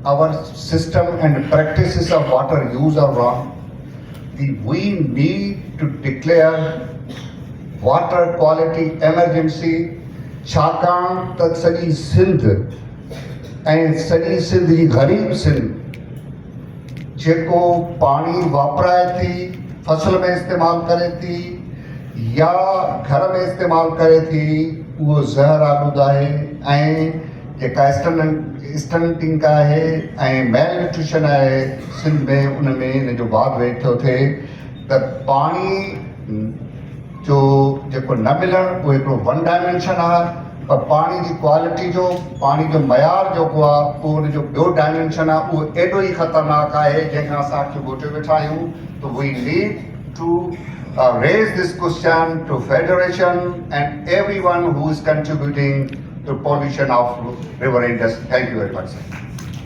our system and practices of water use are wrong. We need to declare water quality emergency. छाकाणि त सॼी सिंध ऐं सॼी सिंध जी ग़रीब सिंध जेको पाणी वापराए थी, फसल में इस्तेमालु करे थी या घर में इस्तेमालु करे थी, उहो ज़हर आलूद आहे ऐं जेका स्टंटिंग आहे ऐं मेल न्यूट्रिशन आहे सिंध में, उन में इन जो वाध वेठो थिए त पाणी जो जेको न मिलणु उहो हिकिड़ो वन डायमेंशन आहे, पर पाणी जी क्वालिटी जो, पाणी जो मयार जेको आहे उहो उन जो ॿियो डायमेंशन आहे, उहो एॾो ई ख़तरनाक आहे जंहिंखां असांखे ॿोटे वेठा आहियूं. त we need to raise this question to Federation and everyone who is contributing to pollution of river Indus. Thank you very much, sir.